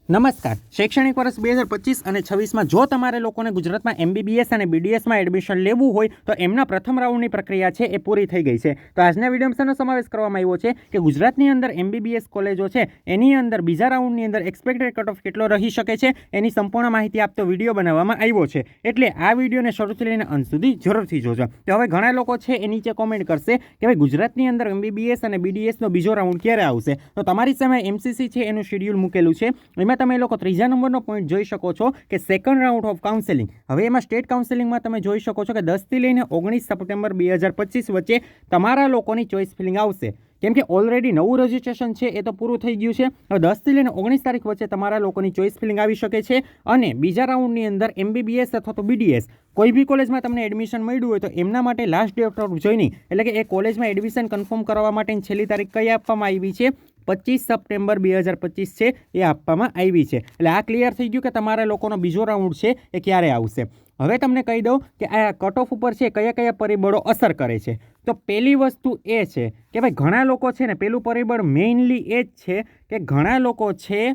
નમસ્કાર. શૈક્ષણિક વર્ષ 2025 અને 26માં જો તમારે લોકોને ગુજરાતમાં MBBS અને BDSમાં એડમિશન લેવું હોય તો એમના પ્રથમ રાઉન્ડની પ્રક્રિયા છે એ પૂરી થઈ ગઈ છે. તો આજના વિડીયોમાં શેનો સમાવેશ કરવામાં આવ્યો છે કે ગુજરાતની અંદર MBBS કોલેજો છે એની અંદર બીજા રાઉન્ડની અંદર એક્સપેક્ટેડ કટ ઓફ કેટલો રહી શકે છે એની સંપૂર્ણ માહિતી આપતો વિડીયો બનાવવામાં આવ્યો છે. એટલે આ વિડીયોને શરૂથી લઈને અંત સુધી જરૂરથી જોજો. તો હવે ઘણા લોકો છે એ નીચે કોમેન્ટ કરશે કે ભાઈ ગુજરાતની અંદર MBBS અને BDSનો બીજો રાઉન્ડ ક્યારે આવશે. તો તમારી સામે MCC છે એનું શેડ્યુલ મૂકેલું છે. એમાં તમે લોકો ત્રીજા નંબરનો પોઈન્ટ જોઈ શકો છો કે સેકન્ડ રાઉન્ડ ઓફ કાઉન્સેલિંગ. હવે એમાં સ્ટેટ કાઉન્સેલિંગમાં તમે જોઈ શકો છો કે 10 થી લઈને 19 સપ્ટેમ્બર 2025 વચ્ચે તમારા લોકોની ચોઇસ ફિલિંગ આવશે. કેમ કે ઓલરેડી નવું રજિસ્ટ્રેશન છે એ તો પૂરું થઈ ગયું છે. હવે 10 થી લઈને 19 તારીખ વચ્ચે તમારા લોકોની ચોઇસ ફિલિંગ આવી શકે છે અને બીજા રાઉન્ડની અંદર MBBS અથવા તો BDS કોઈ બી કોલેજમાં તમને એડમિશન મળ્યું હોય તો એમના માટે લાસ્ટ ડેટ ઓફ જોઈનિંગ એટલે કે એ કોલેજમાં એડમિશન કન્ફર્મ કરવા માટેની છેલ્લી તારીખ કઈ આપવામાં આવી છે 25 સપ્ટેમ્બર 2025 છે એ આપવામાં આવી છે. એટલે આ ક્લિયર થઈ ગયું કે તમારા લોકોનો બીજો રાઉન્ડ છે એ ક્યારે આવશે. હવે તમને કહી દઉં કે આ કટ ઓફ ઉપર છે કયા કયા પરિબળો અસર કરે છે. તો પહેલી વસ્તુ એ છે કે ભાઈ ઘણા લોકો છે ને પહેલું પરિબળ મેઇનલી એ જ છે કે ઘણા લોકો છે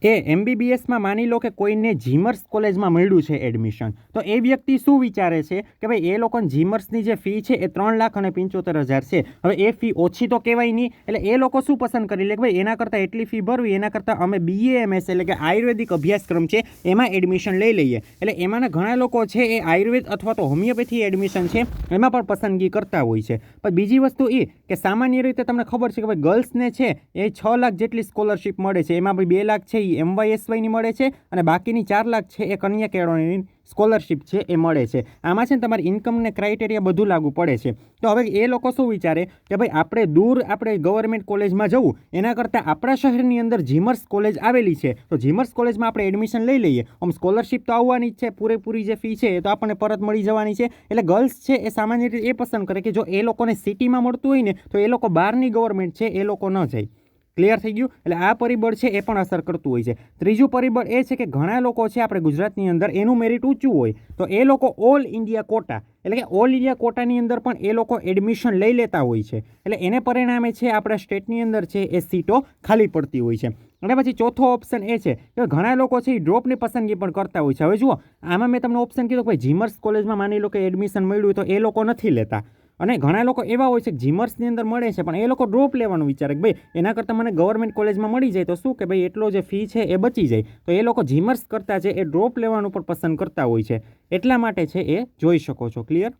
એ MBBSમાં માની લો કે કોઈને જીમર્સ કોલેજમાં મળ્યું છે એડમિશન. તો એ વ્યક્તિ શું વિચારે છે કે ભાઈ એ લોકોને જીમર્સની જે ફી છે એ 3,75,000 છે. હવે એ ફી ઓછી તો કહેવાય નહીં. એટલે એ લોકો શું પસંદ કરી લે કે ભાઈ એના કરતાં એટલી ફી ભરવી એના કરતાં અમે BAMS એટલે કે આયુર્વેદિક અભ્યાસક્રમ છે એમાં એડમિશન લઈ લઈએ. એટલે એમાંના ઘણા લોકો છે એ આયુર્વેદ અથવા તો હોમિયોપેથી એડમિશન છે એમાં પણ પસંદગી કરતા હોય છે. પણ બીજી વસ્તુ એ કે સામાન્ય રીતે તમને ખબર છે કે ભાઈ ગર્લ્સને છે એ 6 લાખ જેટલી સ્કોલરશિપ મળે છે. એમાં ભાઈ 2 લાખ છે MYSYની મળે છે અને બાકીની 4 લાખ છે એ કન્યા કેળવણીની સ્કોલરશિપ છે એ મળે છે. આમાં છે ને તમારી ઇન્કમને ક્રાઇટેરિયા બધું લાગુ પડે છે. તો હવે એ લોકો શું વિચારે કે ભાઈ આપણે ગવર્મેન્ટ કોલેજમાં જવું એના કરતાં આપણા શહેરની અંદર જીમર્સ કોલેજ આવેલી છે તો જીમર્સ કોલેજમાં આપણે એડમિશન લઈ લઈએ. આમ સ્કોલરશિપ તો આવવાની જ છે, પૂરેપૂરી જે ફી છે એ તો આપણને પરત મળી જવાની છે. એટલે ગર્લ્સ છે એ સામાન્ય રીતે એ પસંદ કરે કે જો એ લોકોને સિટીમાં મળતું હોય ને તો એ લોકો બહારની ગવર્મેન્ટ છે એ લોકો ન જાય. ક્લિયર થઈ ગયું. એટલે આ પરિબળ છે એ પણ અસર કરતું હોય છે. ત્રીજું પરિબળ એ છે કે ઘણા લોકો છે આપણે ગુજરાતની અંદર એનું મેરિટ ઊંચું હોય તો એ લોકો ઓલ ઇન્ડિયા કોટા એટલે કે ઓલ ઇન્ડિયા કોટાની અંદર પણ એ લોકો એડમિશન લઈ લેતા હોય છે. એટલે એને પરિણામે છે આપણા સ્ટેટની અંદર છે એ સીટો ખાલી પડતી હોય છે. અને પછી ચોથો ઓપ્શન એ છે કે ઘણા લોકો છે એ ડ્રોપની પસંદગી પણ કરતા હોય છે. હવે જુઓ આમાં મેં તમને ઓપ્શન કીધું કે ભાઈ જીમર્સ કોલેજમાં માની લો કે એડમિશન મળ્યું તો એ લોકો નથી લેતા. અને ઘણા લોકો એવા હોય છે કે જીમર્સની અંદર મળે છે પણ એ લોકો ડ્રોપ લેવાનું વિચારે કે ભાઈ એના કરતાં મને ગવર્મેન્ટ કોલેજમાં મળી જાય તો શું કે ભાઈ એટલો જે ફી છે એ બચી જાય. તો એ લોકો જીમર્સ કરતાં છે એ ડ્રોપ લેવાનું પણ પસંદ કરતા હોય છે. એટલા માટે છે એ જોઈ શકો છો. ક્લિયર.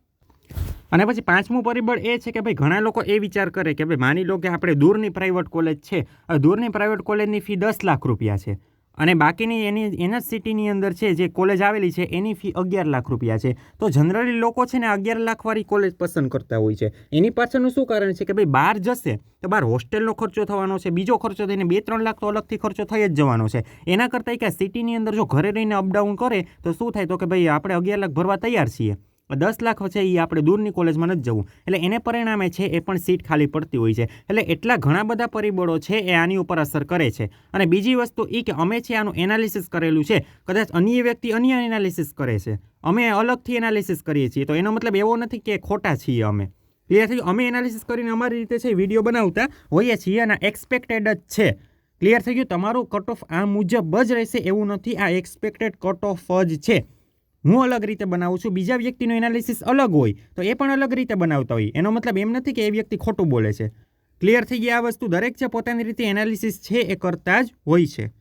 અને પછી પાંચમું પરિબળ એ છે કે ભાઈ ઘણા લોકો એ વિચાર કરે કે ભાઈ માની લો કે આપણે દૂરની પ્રાઇવેટ કોલેજ છે, દૂરની પ્રાઇવેટ કોલેજની ફી 10 લાખ રૂપિયા છે અને બાકીની એના સિટીની અંદર છે જે કોલેજ આવેલી છે એની ફી 11 લાખ રૂપિયા છે. તો જનરલી લોકો છે ને 11 લાખવાળી કોલેજ પસંદ કરતા હોય છે. એની પાછળનું શું કારણ છે કે ભાઈ બહાર જશે તો બહાર હોસ્ટેલનો ખર્ચો થવાનો છે, બીજો ખર્ચો થઈને 2-3 લાખ તો અલગથી ખર્ચો થઈ જ જવાનો છે. એના કરતાં કે સિટીની અંદર જો ઘરે રહીને અપડાઉન કરે તો શું થાય તો કે ભાઈ આપણે 11 લાખ ભરવા તૈયાર છીએ, 10 લાખ છે એ આપણે દૂરની કોલેજમાં નથી જવું. એટલે એને પરિણામે છે એ પણ સીટ ખાલી પડતી હોય છે. એટલે એટલા ઘણા બધા પરિબળો છે એ આની ઉપર અસર કરે છે. અને બીજી વસ્તુ એ કે અમે છે આનું એનાલિસિસ કરેલું છે. કદાચ અન્ય વ્યક્તિ અન્ય એનાલિસિસ કરે છે, અમે અલગથી એનાલિસિસ કરીએ છીએ. તો એનો મતલબ એવો નથી કે ખોટા છીએ અમે. ક્લિયર થયું. અમે એનાલિસિસ કરીને અમારી રીતે છે વિડીયો બનાવતા હોઈએ છીએ અને એક્સપેક્ટેડ જ છે. ક્લિયર થઈ ગયું. તમારું કટ ઓફ આ મુજબ જ રહેશે એવું નથી. આ એક્સપેક્ટેડ કટ ઓફ જ છે. હું અલગ રીતે બનાવું છું, બીજા વ્યક્તિનું એનાલિસિસ અલગ હોય તો એ પણ અલગ રીતે બનાવતા હોય. એનો મતલબ એમ નથી કે એ વ્યક્તિ ખોટું બોલે છે. ક્લિયર થઈ ગઈ. આ વસ્તુ દરેક છે પોતાની રીતે એનાલિસિસ છે એ કરતા જ હોય છે.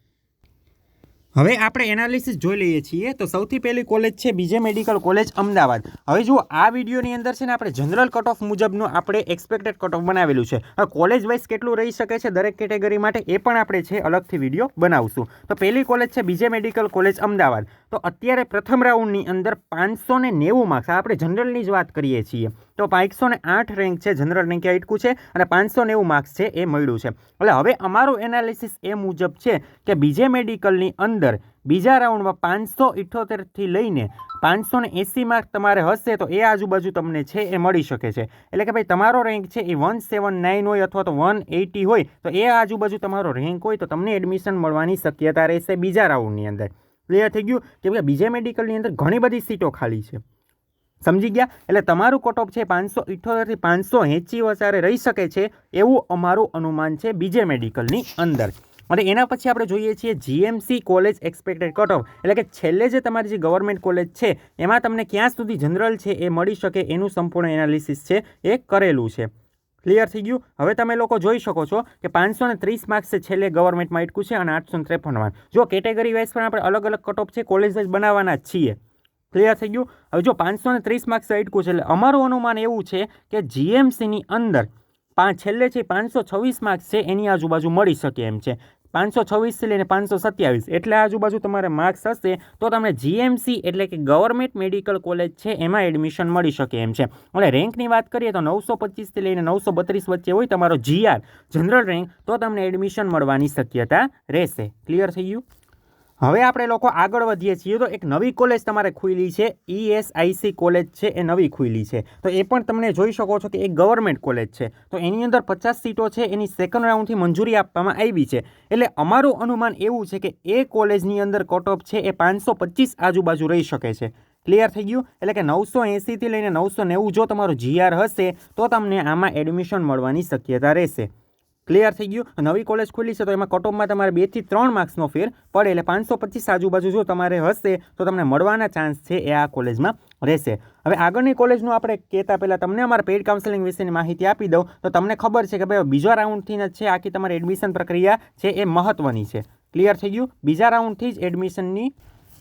હવે આપણે એનાલિસિસ જોઈ લઈએ છીએ. તો સૌથી પહેલી કોલેજ છે બીજે મેડિકલ કોલેજ અમદાવાદ. હવે જુઓ આ વિડીયોની અંદર છે ને આપણે જનરલ કટ ઓફ મુજબનું આપણે એક્સપેક્ટેડ કટ ઓફ બનાવેલું છે. હવે કોલેજ વાઇઝ કેટલું રહી શકે છે દરેક કેટેગરી માટે એ પણ આપણે છે અલગથી વિડીયો બનાવશું. તો પહેલી કોલેજ છે બીજે મેડિકલ કોલેજ અમદાવાદ. તો અત્યારે પ્રથમ રાઉન્ડની અંદર 590 માર્ક્સ, આપણે જનરલની જ વાત કરીએ છીએ તો 508 રેન્ક છે, જનરલ રેન્ક આટકું છે અને 590 માર્ક્સ છે એ મળ્યું છે. એટલે હવે અમારું એનાલિસિસ એ મુજબ છે કે બીજે મેડિકલની અંદર બીજા રાઉન્ડમાં 578થી લઈને 580 માર્ક તમારે હશે તો એ આજુબાજુ તમને છે એ મળી શકે છે. એટલે કે ભાઈ તમારો રેન્ક છે એ 179 હોય અથવા તો 180 હોય તો એ આજુબાજુ તમારો રેન્ક હોય તો તમને એડમિશન મળવાની શક્યતા રહેશે બીજા રાઉન્ડની અંદર. ક્લિયર થઈ ગયું. કેમ કે બીજે મેડિકલની અંદર ઘણી બધી સીટો ખાલી છે. સમજી ગયા. એટલે તમારું કટ ઓફ છે 578થી 580 વચ્ચે રહી શકે છે એવું અમારું અનુમાન છે બીજે મેડિકલની અંદર. અને એના પછી આપણે જોઈએ છીએ GMC college expected cut off, એટલે કે છેલ્લે જે તમારી જે ગવર્મેન્ટ કોલેજ છે એમાં તમને ક્યાં સુધી જનરલ છે એ મળી શકે એનું સંપૂર્ણ એનાલિસિસ છે એ કરેલું છે. ક્લિયર થઈ ગયું? હવે તમે લોકો જોઈ શકો છો કે 530 માર્ક્સ છે છેલ્લે ગવર્મેન્ટમાં અટકું છે અને 853 જો કેટેગરી વાઇઝ પણ આપણે અલગ અલગ કટ ઓફ છે કોલેજ વાઇઝ બનાવવાના જ છીએ. ક્લિયર થઈ ગયું? હવે જો 530 માર્ક્સ અટકું છે એટલે અમારું અનુમાન એવું છે કે જીએમસીની અંદર છેલ્લે છે 526 માર્ક્સ છે એની આજુબાજુ મળી શકે એમ છે. 526 લઈને 527 એટલે આજુબાજુ તમારે માર્ક્સ હશે તો તમને જીએમસી એટલે કે ગવર્મેન્ટ મેડિકલ કોલેજ છે એમાં એડમિશન મળી શકે એમ છે. અને રેન્કની વાત કરીએ તો 925 લઈને 932 વચ્ચે હોય તમારો જીઆર જનરલ રેન્ક તો તમને એડમિશન મળવાની શક્યતા રહેશે. ક્લિયર થઈ ગયું? હવે આપણે લોકો આગળ વધીએ છીએ તો એક નવી કોલેજ તમારે ખુલી છે, ESIC કોલેજ છે એ નવી ખુલી છે. તો એ પણ તમને જોઈ શકો છો કે એક ગવર્મેન્ટ કોલેજ છે. તો એની અંદર 50 સીટો છે એની સેકન્ડ રાઉન્ડથી મંજૂરી આપવામાં આવી છે. એટલે અમારું અનુમાન એવું છે કે એ કોલેજની અંદર કટ ઓફ છે એ 525 આજુબાજુ રહી શકે છે. ક્લિયર થઈ ગયું? એટલે કે 980થી લઈને 990 જો તમારો જીઆર હશે તો તમને આમાં એડમિશન મળવાની શક્યતા રહેશે. ક્લિયર થઈ ગયું? નવી કોલેજ ખુલી છે તો એમાં કટ ઓફમાં તમારે 2 થી 3 માર્ક્સનો ફેર પડે એટલે 525 આજુબાજુ જો તમારે હશે તો તમને મળવાના ચાન્સ છે એ આ કોલેજમાં રહેશે. હવે આગળની કોલેજનું આપણે કહેતા પહેલાં તમને અમારા પેઇડ કાઉન્સેલિંગ વિશેની માહિતી આપી દઉં તો તમને ખબર છે કે ભાઈ બીજા રાઉન્ડથી જ છે આખી તમારી એડમિશન પ્રક્રિયા છે એ મહત્ત્વની છે. ક્લિયર થઈ ગયું? બીજા રાઉન્ડથી જ એડમિશનની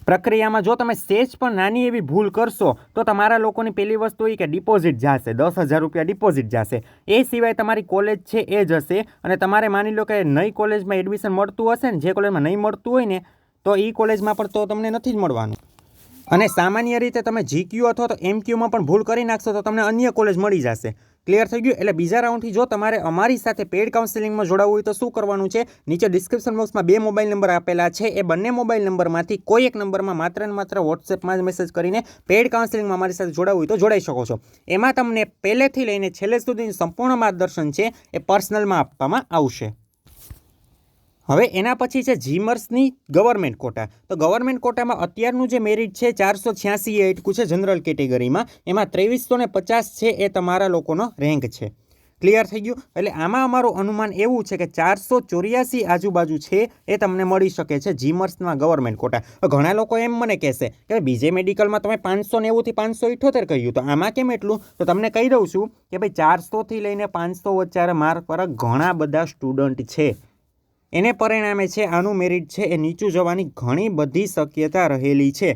પ્રક્રિયામાં જો તમે સેજ પણ નાની એવી ભૂલ કરશો તો તમારા લોકોની પહેલી વસ્તુ એ કે ડિપોઝિટ જશે, 10,000 રૂપિયા ડિપોઝિટ જશે. એ સિવાય તમારી કોલેજ છે એ જશે અને તમારે માની લો કે નઈ કોલેજમાં એડમિશન મળતું હશે ને જે કોલેજમાં નહીં મળતું હોય ને તો એ કોલેજમાં પણ તો તમને નથી જ મળવાનું. અને સામાન્ય રીતે તમે જીક્યુ અથવા તો એમક્યુમાં પણ ભૂલ કરી નાખશો તો તમને અન્ય કોલેજ મળી જશે. ક્લિયર થઈ ગયું? એટલે બીજા રાઉન્ડથી જો તમારે અમારી સાથે પેઇડ કાઉન્સેલિંગમાં જોડાવવું હોય તો શું કરવાનું છે? નીચે ડિસ્ક્રિપ્શન બોક્સમાં 2 મોબાઈલ નંબર આપેલા છે. એ બંને મોબાઈલ નંબરમાંથી કોઈ એક નંબરમાં માત્ર ને માત્ર વોટ્સએપમાં જ મેસેજ કરીને પેઇડ કાઉન્સેલિંગમાં અમારી સાથે જોડાવવું હોય તો જોડાઈ શકો છો. એમાં તમને પહેલેથી લઈને છેલ્લે સુધીનું સંપૂર્ણ માર્ગદર્શન છે એ પર્સનલમાં આપવામાં આવશે. હવે એના પછી છે જીમર્સની ગવર્મેન્ટ કોટા. તો ગવર્મેન્ટ કોટામાં અત્યારનું જે મેરિટ છે 486 એ અટકું છે જનરલ કેટેગરીમાં. એમાં 2350 છે એ તમારા લોકોનો રેન્ક છે. ક્લિયર થઈ ગયું? એટલે આમાં અમારું અનુમાન એવું છે કે 484 આજુબાજુ છે એ તમને મળી શકે છે જીમર્સમાં ગવર્મેન્ટ કોટા. ઘણા લોકો એમ મને કહેશે કે બીજે મેડિકલમાં તમે 590થી 578 કહ્યું તો આમાં કેમ એટલું? તો તમને કહી દઉં છું કે ભાઈ 400થી લઈને 500 વચ્ચે માર્ક પર ઘણા બધા સ્ટુડન્ટ છે. એને પરિણામે છે આનું મેરિટ છે એ નીચું જવાની ઘણી બધી શક્યતા રહેલી છે.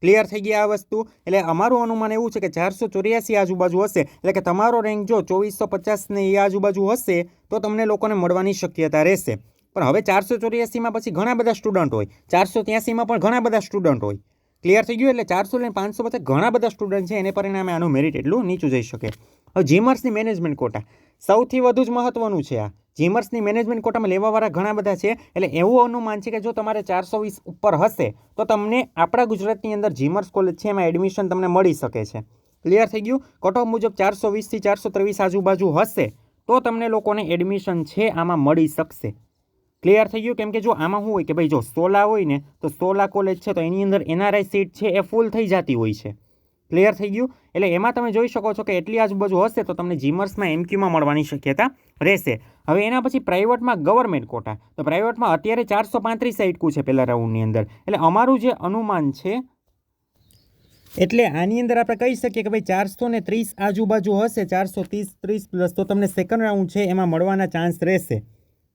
ક્લિયર થઈ ગઈ આ વસ્તુ? એટલે અમારું અનુમાન એવું છે કે 484 આજુબાજુ હશે એટલે કે તમારો રેન્ક જો 2450 ને એ આજુબાજુ હશે તો તમને લોકોને મળવાની શક્યતા રહેશે. પણ હવે 484માં પછી ઘણા બધા સ્ટુડન્ટ હોય, 483માં પણ ઘણા બધા સ્ટુડન્ટ હોય. ક્લિયર થઈ ગયું? એટલે 400 લઈને 500 વચ્ચે ઘણા બધા સ્ટુડન્ટ છે એને પરિણામે આનું મેરિટ એટલું નીચું જઈ શકે. હવે જીમર્સની મેનેજમેન્ટ કોટા સૌથી વધુ જ મહત્વનું છે. આ જીમર્સની મેનેજમેન્ટ કોટામાં લેવાવાળા ઘણા બધા છે. એટલે એવું અનુમાન છે કે જો તમારે 420 ઉપર હશે તો તમને આપણા ગુજરાતની અંદર જીમર્સ કોલેજ છે એમાં એડમિશન તમને મળી શકે છે. ક્લિયર થઈ ગયું? કટ ઓફ મુજબ 420થી 423 આજુબાજુ હશે તો તમને લોકોને એડમિશન છે આમાં મળી શકશે. ક્લિયર થઈ ગયું? કેમ કે જો આમાં શું હોય કે ભાઈ જો 16 હોય ને તો 16 કોલેજ છે તો એની અંદર NRI સીટ છે એ ફૂલ થઈ જતી હોય છે. ક્લિયર થઈ ગયું? એટલે એમાં તમે જોઈ શકો છો કે એટલી આજુબાજુ હશે તો તમને જીમર્સમાં એમક્યુમાં મળવાની શક્યતા રહેશે. હવે એના પછી પ્રાઇવેટમાં ગવર્મેન્ટ કોટા. તો પ્રાઇવેટમાં અત્યારે 435 અટકું છે પહેલા રાઉન્ડની અંદર. એટલે અમારું જે અનુમાન છે એટલે આની અંદર આપણે કહી શકીએ કે ભાઈ 430 આજુબાજુ હશે, 430 પ્લસ તો તમને સેકન્ડ રાઉન્ડ છે એમાં મળવાના ચાન્સ રહેશે.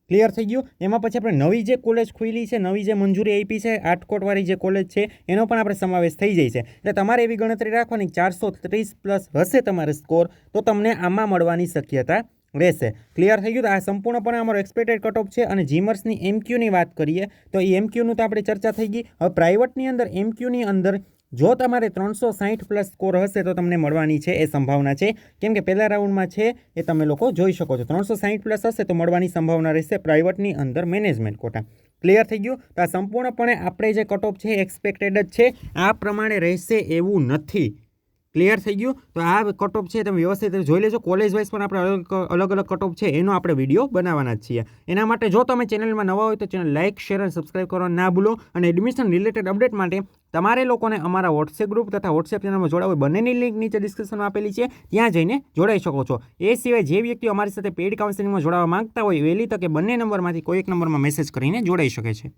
ક્લિયર થઈ ગયું? એમાં પછી આપણે નવી જે કોલેજ ખુલી છે, નવી જે મંજૂરી આપી છે આટકોટવાળી જે કોલેજ છે એનો પણ આપણે સમાવેશ થઈ જાય છે. એટલે તમારે એવી ગણતરી રાખવાની 430 પ્લસ હશે તમારે સ્કોર તો તમને આમાં મળવાની શક્યતા રહેશે. ક્લિયર થઈ ગયું? તો આ સંપૂર્ણપણે અમારો એક્સપેક્ટેડ કટ ઓફ છે. અને જીમર્સની એમક્યુની વાત કરીએ તો એ એમક્યુનું તો આપણે ચર્ચા થઈ ગઈ. હવે પ્રાઇવેટની અંદર એમક્યુની અંદર જો તમારે 360 પ્લસ સ્કોર હશે તો તમને મળવાની છે એ સંભાવના છે. કેમ કે પહેલા રાઉન્ડમાં છે એ તમે લોકો જોઈ શકો છો 360 પ્લસ હશે તો મળવાની સંભાવના રહેશે પ્રાઇવેટની અંદર મેનેજમેન્ટ કોટા. ક્લિયર થઈ ગયું? તો આ સંપૂર્ણપણે આપણે જે કટ ઓફ છે એક્સપેક્ટેડ જ છે. આ પ્રમાણે રહેશે એવું નથી. ક્લિયર થઈ ગયું? તો આ કટ ઓફ છે તમે વ્યવસ્થિત રીતે જોઈ લેજો. કોલેજ વાઇઝ પણ આપણે અલગ અલગ કટ ઓફ છે એનો આપણે વિડીયો બનાવવાના જ છીએ. એના માટે જો તમે ચેનલમાં નવા હોય તો ચેનલ લાઇક, શેર અને સબસ્ક્રાઇબ કરવાનું ના ભૂલો. અને એડમિશન રિલેટેડ અપડેટ માટે તમારે લોકોને અમારા વોટ્સએપ ગ્રુપ તથા વોટ્સએપ ચેનલમાં જોડાવું હોય બંનેની લિંક નીચે ડિસ્ક્રિપ્શનમાં આપેલી છે, ત્યાં જઈને જોડાઈ શકો છો. એ સિવાય જે વ્યક્તિઓ અમારી સાથે પેઇડ કાઉન્સેલિંગમાં જોડાવા માંગતા હોય વહેલી તકે બંને નંબરમાંથી કોઈ એક નંબરમાં મેસેજ કરીને જોડાઈ શકે છે.